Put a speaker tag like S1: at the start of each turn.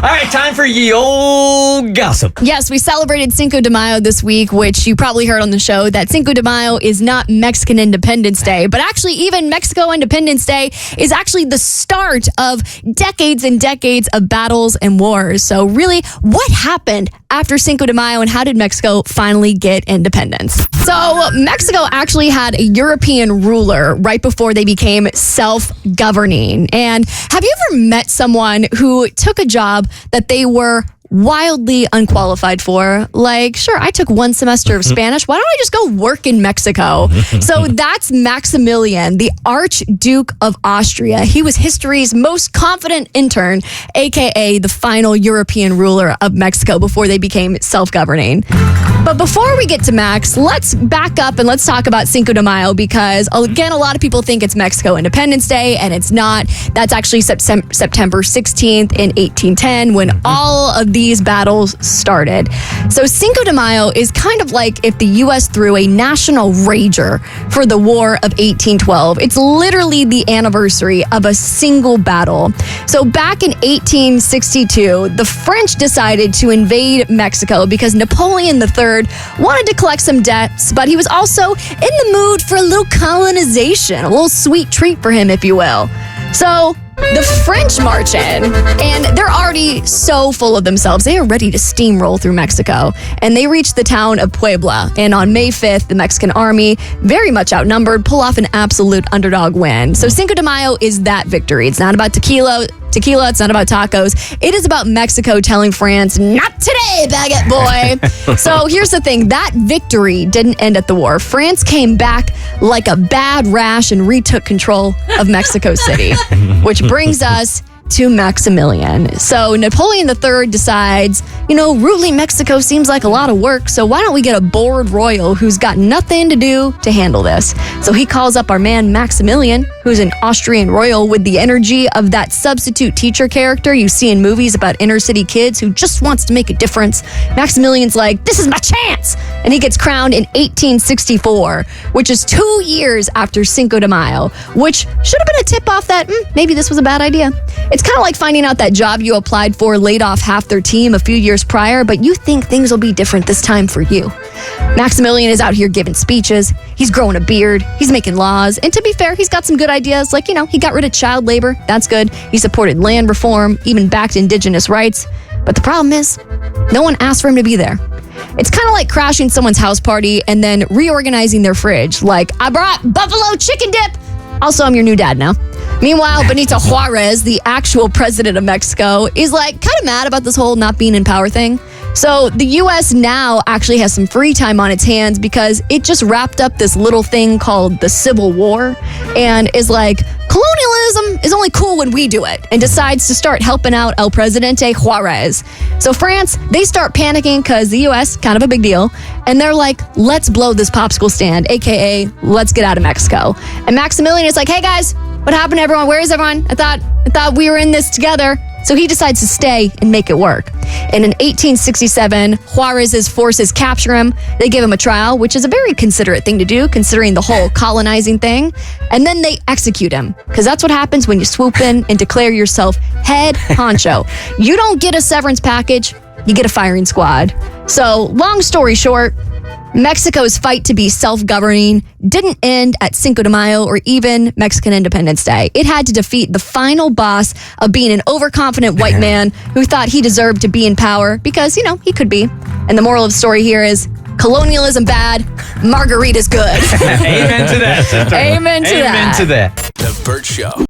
S1: All right, time for ye old gossip.
S2: Yes, we celebrated Cinco de Mayo this week, which you probably heard on the show that Cinco de Mayo is not Mexican Independence Day, but actually even Mexico Independence Day is actually the start of decades and decades of battles and wars. So really, what happened after Cinco de Mayo and how did Mexico finally get independence? So Mexico actually had a European ruler right before they became self-governing. And have you ever met someone who took a job that they were wildly unqualified for? Like, sure, I took one semester of Spanish. Why don't I just go work in Mexico? So that's Maximilian, the Archduke of Austria. He was history's most confident intern, aka the final European ruler of Mexico before they became self-governing. But before we get to Max, let's back up and let's talk about Cinco de Mayo because, again, a lot of people think it's Mexico Independence Day, and it's not. That's actually September 16th in 1810 when all of these battles started. So Cinco de Mayo is kind of like if the U.S. threw a national rager for the War of 1812. It's literally the anniversary of a single battle. So back in 1862, the French decided to invade Mexico because Napoleon III wanted to collect some debts, but he was also in the mood for a little colonization, a little sweet treat for him, if you will. So the French march in, and they're already so full of themselves. They are ready to steamroll through Mexico, and they reach the town of Puebla. And on May 5th, the Mexican army, very much outnumbered, pull off an absolute underdog win. So Cinco de Mayo is that victory. It's not about tequila, it's not about tacos. It is about Mexico telling France, not today, baguette boy. So here's the thing. That victory didn't end at the war. France came back like a bad rash and retook control of Mexico City, which brings us to Maximilian. So Napoleon III decides, ruling Mexico seems like a lot of work, so why don't we get a bored royal who's got nothing to do to handle this? So he calls up our man Maximilian, who's an Austrian royal with the energy of that substitute teacher character you see in movies about inner city kids who just wants to make a difference. Maximilian's like, this is my chance! And he gets crowned in 1864, which is 2 years after Cinco de Mayo, which should have been a tip-off that maybe this was a bad idea. It's kind of like finding out that job you applied for laid off half their team a few years prior, but you think things will be different this time for you. Maximilian is out here giving speeches. He's growing a beard. He's making laws. And to be fair, he's got some good ideas. Like, he got rid of child labor. That's good. He supported land reform, even backed indigenous rights. But the problem is, no one asked for him to be there. It's kind of like crashing someone's house party and then reorganizing their fridge. Like, I brought buffalo chicken dip. Also, I'm your new dad now. Meanwhile, Benito Juarez, the actual president of Mexico, is kind of mad about this whole not being in power thing. So the U.S. now actually has some free time on its hands because it just wrapped up this little thing called the Civil War and is like, colonialism is only cool when we do it, and decides to start helping out El Presidente Juarez. So France, they start panicking because the U.S., kind of a big deal, and they're like, let's blow this popsicle stand, aka let's get out of Mexico. And Maximilian is like, hey guys, what happened to everyone? Where is everyone? I thought we were in this together. So he decides to stay and make it work. And in 1867, Juarez's forces capture him. They give him a trial, which is a very considerate thing to do, considering the whole colonizing thing. And then they execute him, because that's what happens when you swoop in and declare yourself head honcho. You don't get a severance package, you get a firing squad. So long story short, Mexico's fight to be self-governing didn't end at Cinco de Mayo or even Mexican Independence Day. It had to defeat the final boss of being an overconfident white man who thought he deserved to be in power because, he could be. And the moral of the story here is colonialism bad, margarita's good.
S1: Amen to that.
S2: Amen to that.
S1: Amen to that.
S3: The Bert Show.